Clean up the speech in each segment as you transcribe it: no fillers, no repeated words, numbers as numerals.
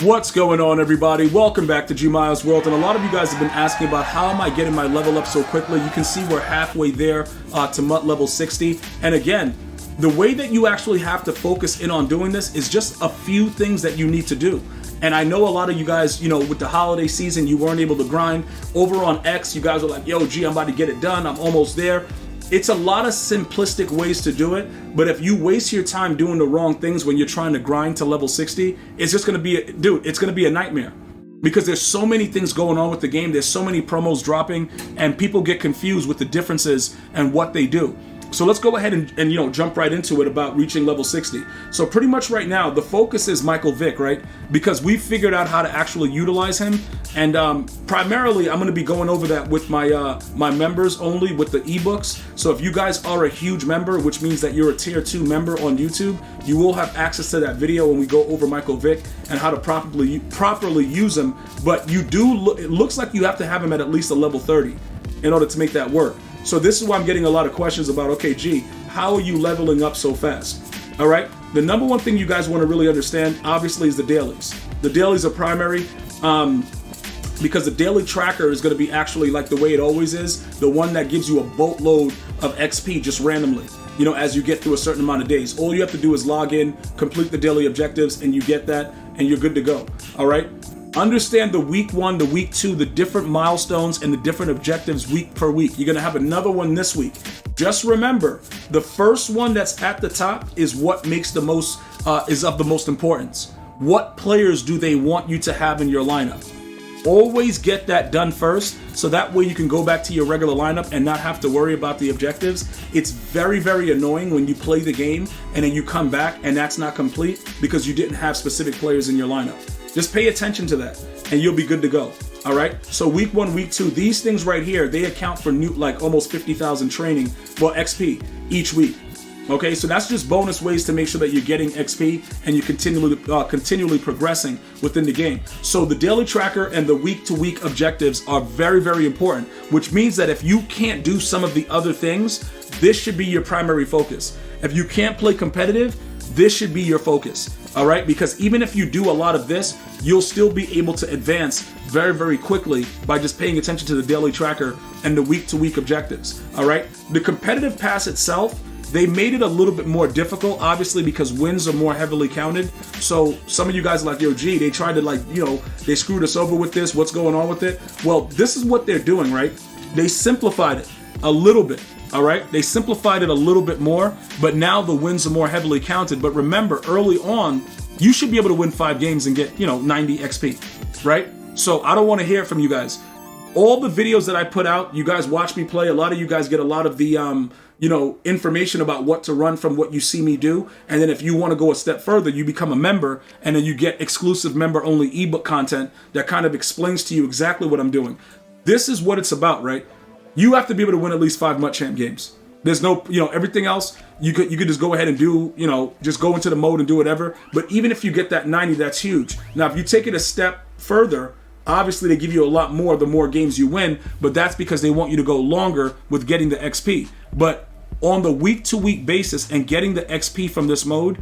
What's going on, everybody? Welcome back to GmiasWorld, and a lot of you guys have been asking about how am I getting my level up so quickly. You can see we're halfway there to MUT level 60, and again, the way that you actually have to focus in on doing this is just a few things that you need to do. And I know a lot of you guys, with the holiday season, you weren't able to grind. Over on X, you guys are like, yo, G, I'm about to get it done. I'm almost there. It's a lot of simplistic ways to do it, but if you waste your time doing the wrong things when you're trying to grind to level 60, it's just gonna be, it's gonna be a nightmare. Because there's so many things going on with the game, there's so many promos dropping, and people get confused with the differences and what they do. So let's go ahead and jump right into it about reaching level 60. So pretty much right now, the focus is Michael Vick, right? Because we've figured out how to actually utilize him. And primarily, I'm going to be going over that with my my members only with the ebooks. So if you guys are a huge member, which means that you're a tier 2 member on YouTube, you will have access to that video when we go over Michael Vick and how to properly use him. But it looks like you have to have him at least a level 30 in order to make that work. So this is why I'm getting a lot of questions about, okay, G, how are you leveling up so fast? All right, the number one thing you guys want to really understand, obviously, is the dailies. The dailies are primary because the daily tracker is going to be actually like the way it always is, the one that gives you a boatload of XP just randomly, as you get through a certain amount of days. All you have to do is log in, complete the daily objectives, and you get that, and you're good to go, all right? Understand the week 1, the week 2, the different milestones and the different objectives week per week. You're gonna have another one this week. Just remember, the first one that's at the top is what makes the most, is of the most importance. What players do they want you to have in your lineup? Always get that done first, so that way you can go back to your regular lineup and not have to worry about the objectives. It's very, very annoying when you play the game and then you come back and that's not complete because you didn't have specific players in your lineup. Just pay attention to that and you'll be good to go. All right. So week 1, week 2, these things right here, they account for almost 50,000 training, XP each week. Okay, so that's just bonus ways to make sure that you're getting XP and you're continually progressing within the game. So the daily tracker and the week-to-week objectives are very, very important, which means that if you can't do some of the other things, this should be your primary focus. If you can't play competitive, this should be your focus, all right? Because even if you do a lot of this, you'll still be able to advance very, very quickly by just paying attention to the daily tracker and the week-to-week objectives, all right? The competitive pass itself, they made it a little bit more difficult, obviously, because wins are more heavily counted. So some of you guys are like, yo, G, they tried to they screwed us over with this. What's going on with it? Well, this is what they're doing, right? They simplified it a little bit, all right? They simplified it a little bit more, but now the wins are more heavily counted. But remember, early on, you should be able to win 5 games and get, 90 XP, right? So I don't want to hear it from you guys. All the videos that I put out, you guys watch me play. A lot of you guys get a lot of the, information about what to run from what you see me do. And then if you want to go a step further, you become a member and then you get exclusive member-only ebook content that kind of explains to you exactly what I'm doing. This is what it's about, right? You have to be able to win at least 5 MUT Champ games. There's no, everything else, you could just go ahead and do, just go into the mode and do whatever. But even if you get that 90, that's huge. Now, if you take it a step further, obviously they give you a lot more the more games you win, but that's because they want you to go longer with getting the XP. But on the week-to-week basis and getting the XP from this mode,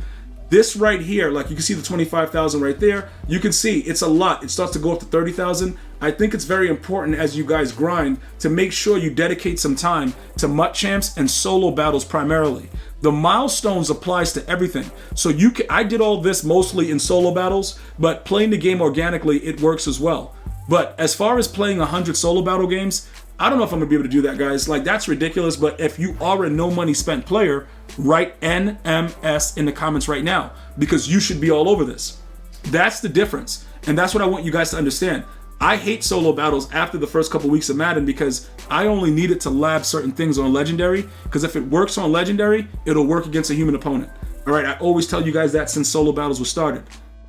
this right here, like you can see the 25,000 right there, you can see it's a lot. It starts to go up to 30,000. I think it's very important as you guys grind to make sure you dedicate some time to MUT Champs and solo battles primarily. The milestones applies to everything. So I did all this mostly in solo battles, but playing the game organically, it works as well. But as far as playing 100 solo battle games, I don't know if I'm gonna be able to do that, guys. Like, that's ridiculous. But if you are a no money spent player, write NMS in the comments right now, because you should be all over this. That's the difference. And that's what I want you guys to understand. I hate solo battles after the first couple weeks of Madden because I only needed to lab certain things on Legendary, because if it works on Legendary, it'll work against a human opponent. All right, I always tell you guys that since solo battles were started.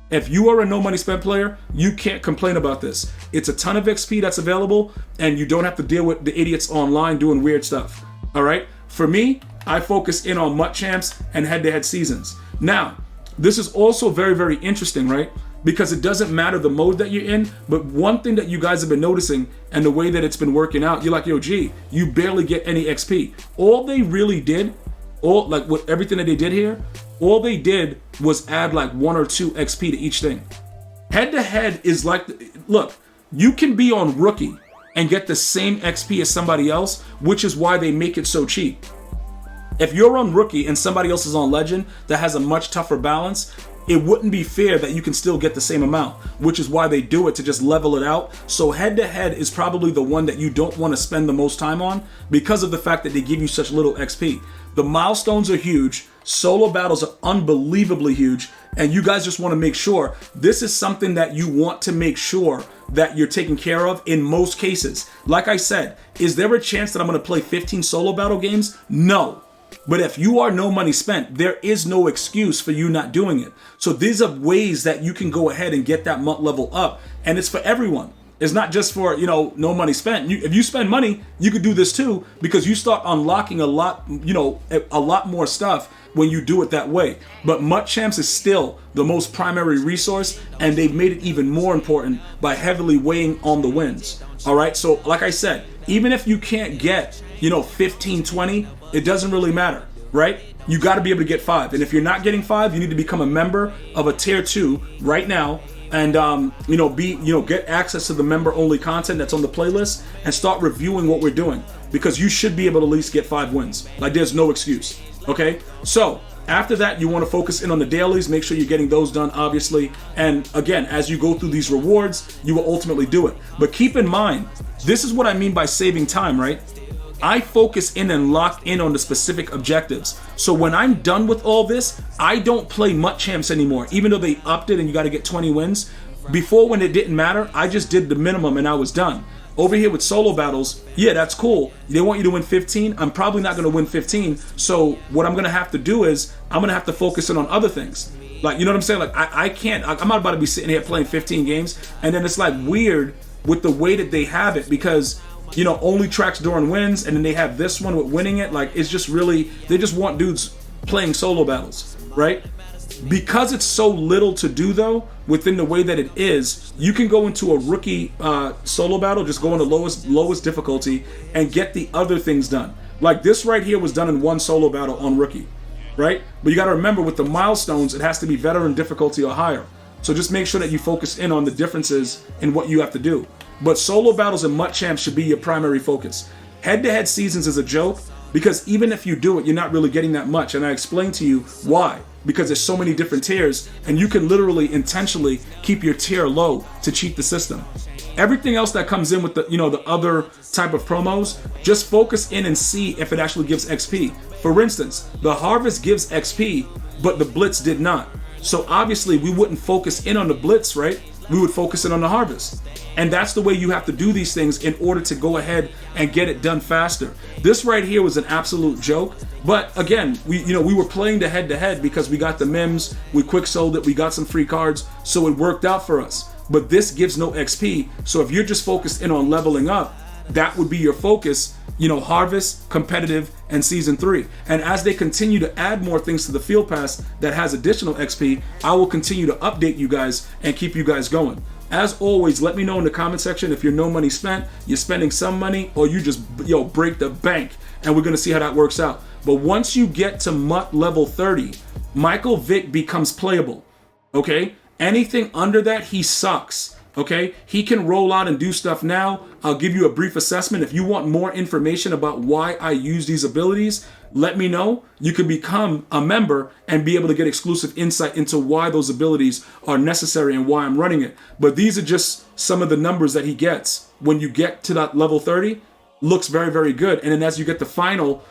If you are a no money spent player, you can't complain about this. It's a ton of XP that's available, and you don't have to deal with the idiots online doing weird stuff. All right, for me, I focus in on MUT Champs and head-to-head seasons. Now, this is also very, very interesting, right? Because it doesn't matter the mode that you're in, but one thing that you guys have been noticing and the way that it's been working out, you're like, yo, G, you barely get any XP. All they really did, with everything that they did here, all they did was add like 1 or 2 XP to each thing. Head to head is like, look, you can be on rookie and get the same XP as somebody else, which is why they make it so cheap. If you're on rookie and somebody else is on legend that has a much tougher balance, it wouldn't be fair that you can still get the same amount, which is why they do it, to just level it out. So head to head is probably the one that you don't want to spend the most time on because of the fact that they give you such little XP. The milestones are huge. Solo battles are unbelievably huge. And you guys just want to make sure this is something that you want to make sure that you're taking care of in most cases. Like I said, is there a chance that I'm going to play 15 solo battle games? No. But if you are no money spent, there is no excuse for you not doing it. So these are ways that you can go ahead and get that MUT level up. And it's for everyone. It's not just for, no money spent. If you spend money, you could do this too, because you start unlocking a lot, a lot more stuff when you do it that way. But MUT Champs is still the most primary resource, and they've made it even more important by heavily weighing on the wins. All right. So like I said, even if you can't get, 15, 20, it doesn't really matter, right? You got to be able to get 5. And if you're not getting 5, you need to become a member of a tier 2 right now. And get access to the member only content that's on the playlist and start reviewing what we're doing, because you should be able to at least get 5 wins. Like, there's no excuse. Okay, so after that, you want to focus in on the dailies. Make sure you're getting those done, obviously. And again, as you go through these rewards, you will ultimately do it. But keep in mind, this is what I mean by saving time, right? I focus in and lock in on the specific objectives. So when I'm done with all this, I don't play MUT Champs anymore, even though they upped it and you got to get 20 wins. Before, when it didn't matter, I just did the minimum and I was done. Over here with solo battles, yeah, that's cool. They want you to win 15. I'm probably not going to win 15. So what I'm going to have to do is I'm going to have to focus in on other things. Like, you know what I'm saying? Like, I can't, I'm not about to be sitting here playing 15 games. And then it's like weird with the way that they have it, because only tracks during wins, and then they have this one with winning it. Like, it's just really, they just want dudes playing solo battles, right? Because it's so little to do though, within the way that it is, you can go into a rookie solo battle, just go in the lowest difficulty and get the other things done. Like this right here was done in one solo battle on rookie, right? But you got to remember, with the milestones, it has to be veteran difficulty or higher. So just make sure that you focus in on the differences in what you have to do. But solo battles and MUT Champs should be your primary focus. Head-to-head seasons is a joke, because even if you do it, you're not really getting that much. And I explained to you why. Because there's so many different tiers, and you can literally intentionally keep your tier low to cheat the system. Everything else that comes in with the, the other type of promos, just focus in and see if it actually gives XP. For instance, the Harvest gives XP, but the Blitz did not. So obviously we wouldn't focus in on the Blitz, right? We would focus in on the Harvest. And that's the way you have to do these things in order to go ahead and get it done faster. This right here was an absolute joke. But again, we were playing the head-to-head because we got the mems, we quick sold it, we got some free cards, so it worked out for us. But this gives no XP. So if you're just focused in on leveling up, that would be your focus, Harvest, competitive, and season 3. And as they continue to add more things to the field pass that has additional XP, I will continue to update you guys and keep you guys going. As always, let me know in the comment section if you're no money spent, you're spending some money, or you just break the bank, and we're gonna see how that works out. But once you get to MUT level 30, Michael Vick becomes playable. Okay? Anything under that, he sucks. Okay, he can roll out and do stuff now. I'll give you a brief assessment. If you want more information about why I use these abilities, let me know. You can become a member and be able to get exclusive insight into why those abilities are necessary and why I'm running it. But these are just some of the numbers that he gets when you get to that level 30. Looks very, very good. And then as you get the final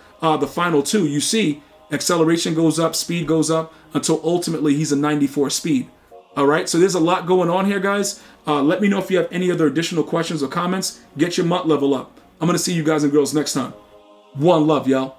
2, you see acceleration goes up, speed goes up, until ultimately he's a 94 speed. All right, so there's a lot going on here, guys. Let me know if you have any other additional questions or comments. Get your MUT level up. I'm going to see you guys and girls next time. One love, y'all.